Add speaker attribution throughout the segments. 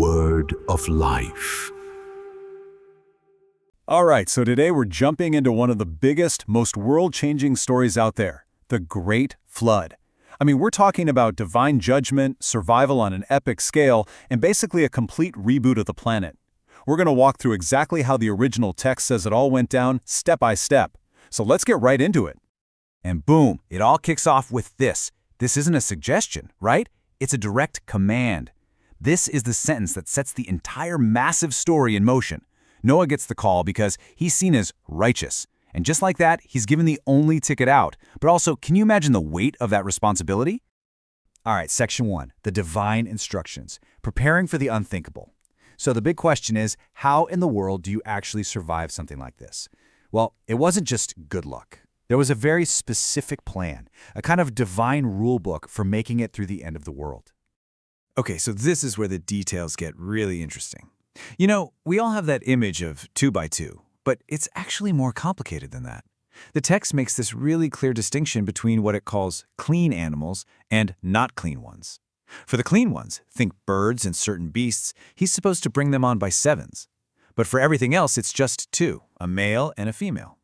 Speaker 1: word of life.
Speaker 2: All right, so today we're jumping into one of the biggest, most world-changing stories out there, the Great Flood. I mean, we're talking about divine judgment, survival on an epic scale, and basically a complete reboot of the planet. We're going to walk through exactly how the original text says it all went down, step by step. So let's get right into it.
Speaker 3: And boom, it all kicks off with this. This isn't a suggestion, right? It's a direct command. This is the sentence that sets the entire massive story in motion. Noah gets the call because he's seen as righteous. And just like that, he's given the only ticket out. But also, can you imagine the weight of that responsibility? All right, section 1, the divine instructions, preparing for the unthinkable. So the big question is, how in the world do you actually survive something like this? Well, it wasn't just good luck. There was a very specific plan, a kind of divine rule book for making it through the end of the world. Okay, so this is where the details get really interesting. You know, we all have that image of 2 by 2, but it's actually more complicated than that. The text makes this really clear distinction between what it calls clean animals and not clean ones. For the clean ones, think birds and certain beasts, he's supposed to bring them on by 7s. But for everything else, it's just 2, a male and a female.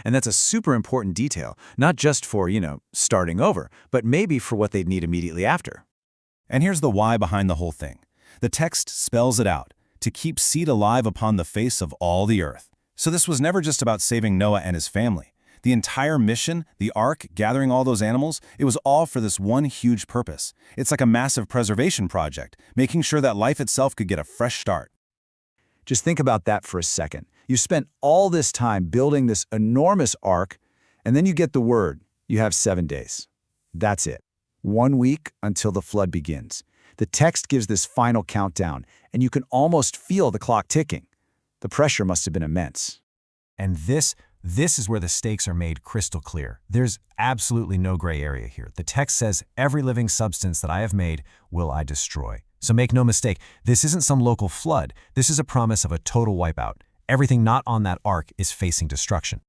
Speaker 3: And that's a super important detail, not just for, starting over, but maybe for what they'd need immediately after.
Speaker 2: And here's the why behind the whole thing. The text spells it out, to keep seed alive upon the face of all the earth. So this was never just about saving Noah and his family. The entire mission, the ark, gathering all those animals, it was all for this one huge purpose. It's like a massive preservation project, making sure that life itself could get a fresh start.
Speaker 3: Just think about that for a second. You spent all this time building this enormous ark, and then you get the word, you have 7 days. That's it. 1 week until the flood begins. The text gives this final countdown, and you can almost feel the clock ticking. The pressure must have been immense.
Speaker 4: And this is where the stakes are made crystal clear. There's absolutely no gray area here. The text says, every living substance that I have made will I destroy. So make no mistake, this isn't some local flood. This is a promise of a total wipeout. Everything not on that ark is facing destruction.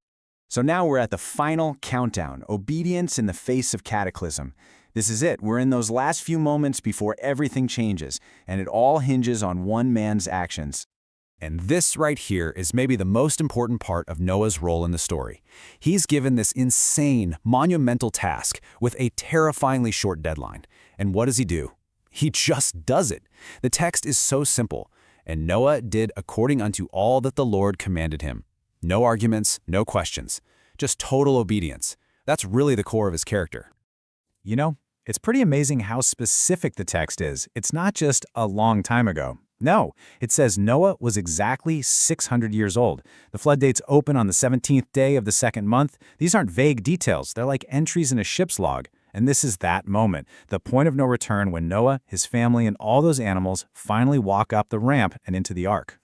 Speaker 3: So now we're at the final countdown, obedience in the face of cataclysm. This is it. We're in those last few moments before everything changes, and it all hinges on one man's actions.
Speaker 2: And this right here is maybe the most important part of Noah's role in the story. He's given this insane, monumental task with a terrifyingly short deadline. And what does he do? He just does it. The text is so simple. And Noah did according unto all that the Lord commanded him. No arguments, no questions, just total obedience. That's really the core of his character.
Speaker 3: You know, it's pretty amazing how specific the text is. It's not just a long time ago. No, it says Noah was exactly 600 years old. The flood date's open on the 17th day of the 2nd month. These aren't vague details. They're like entries in a ship's log. And this is that moment, the point of no return when Noah, his family, and all those animals finally walk up the ramp and into the ark.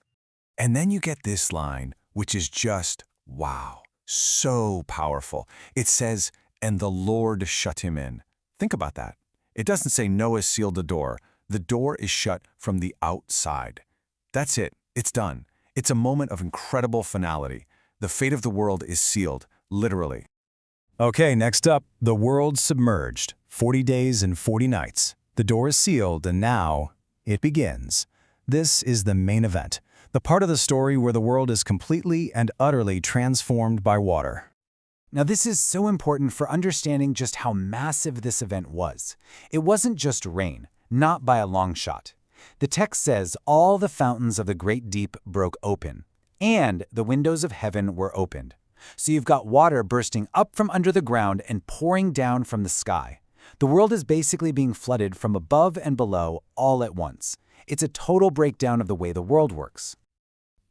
Speaker 4: And then you get this line, which is just, wow, so powerful. It says, and the Lord shut him in. Think about that. It doesn't say Noah sealed the door. The door is shut from the outside. That's it. It's done. It's a moment of incredible finality. The fate of the world is sealed, literally.
Speaker 2: Okay, next up, the world submerged. 40 days and 40 nights. The door is sealed, and now it begins. This is the main event, the part of the story where the world is completely and utterly transformed by water.
Speaker 3: Now, this is so important for understanding just how massive this event was. It wasn't just rain, not by a long shot. The text says all the fountains of the great deep broke open, and the windows of heaven were opened. So you've got water bursting up from under the ground and pouring down from the sky. The world is basically being flooded from above and below all at once. It's a total breakdown of the way the world works.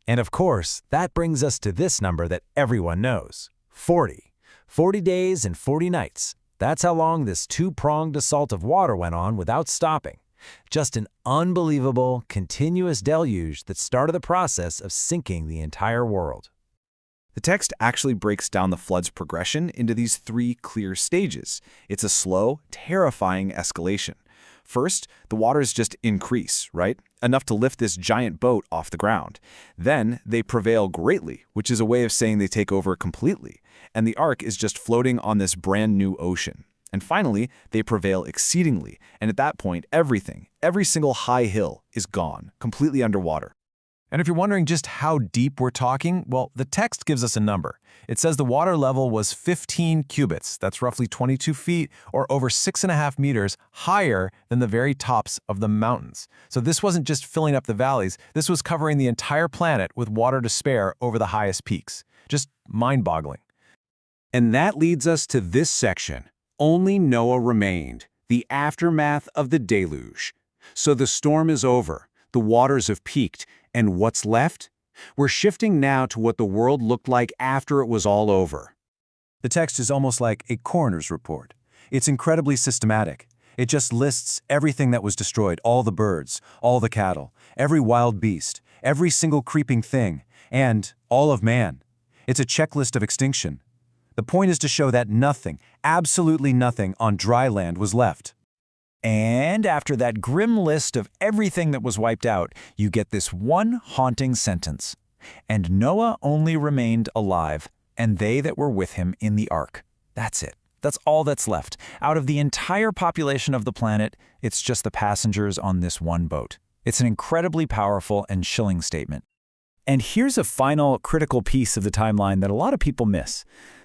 Speaker 4: And of course, that brings us to this number that everyone knows, 40. 40 days and 40 nights. That's how long this two-pronged assault of water went on without stopping. Just an unbelievable, continuous deluge that started the process of sinking the entire world.
Speaker 3: The text actually breaks down the flood's progression into these 3 clear stages. It's a slow, terrifying escalation. First, the waters just increase, right? Enough to lift this giant boat off the ground. Then they prevail greatly, which is a way of saying they take over completely. And the ark is just floating on this brand new ocean. And finally, they prevail exceedingly. And at that point, everything, every single high hill, is gone, completely underwater.
Speaker 4: And if you're wondering just how deep we're talking, well, the text gives us a number. It says the water level was 15 cubits, that's roughly 22 feet, or over 6.5 meters higher than the very tops of the mountains. So this wasn't just filling up the valleys, this was covering the entire planet with water to spare over the highest peaks. Just mind-boggling.
Speaker 2: And that leads us to this section. Only Noah remained, the aftermath of the deluge. So the storm is over, the waters have peaked, and what's left? We're shifting now to what the world looked like after it was all over.
Speaker 3: The text is almost like a coroner's report. It's incredibly systematic. It just lists everything that was destroyed, all the birds, all the cattle, every wild beast, every single creeping thing, and all of man. It's a checklist of extinction. The point is to show that nothing, absolutely nothing on dry land was left.
Speaker 2: And after that grim list of everything that was wiped out, you get this one haunting sentence. And Noah only remained alive, and they that were with him in the ark. That's it. That's all that's left. Out of the entire population of the planet, it's just the passengers on this one boat. It's an incredibly powerful and chilling statement. And here's a final critical piece of the timeline that a lot of people miss.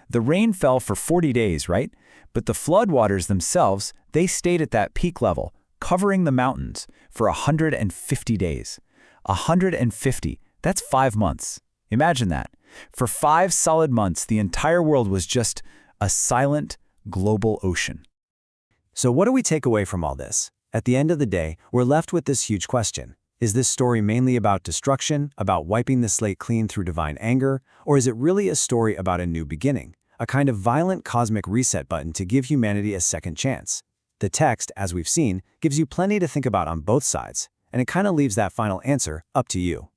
Speaker 2: The rain fell for 40 days, right? But the floodwaters themselves, they stayed at that peak level, covering the mountains for 150 days. 150, that's 5 months. Imagine that. For 5 solid months, the entire world was just a silent, global ocean.
Speaker 5: So what do we take away from all this? At the end of the day, we're left with this huge question. Is this story mainly about destruction, about wiping the slate clean through divine anger, or is it really a story about a new beginning, a kind of violent cosmic reset button to give humanity a second chance? The text, as we've seen, gives you plenty to think about on both sides, and it kind of leaves that final answer up to you.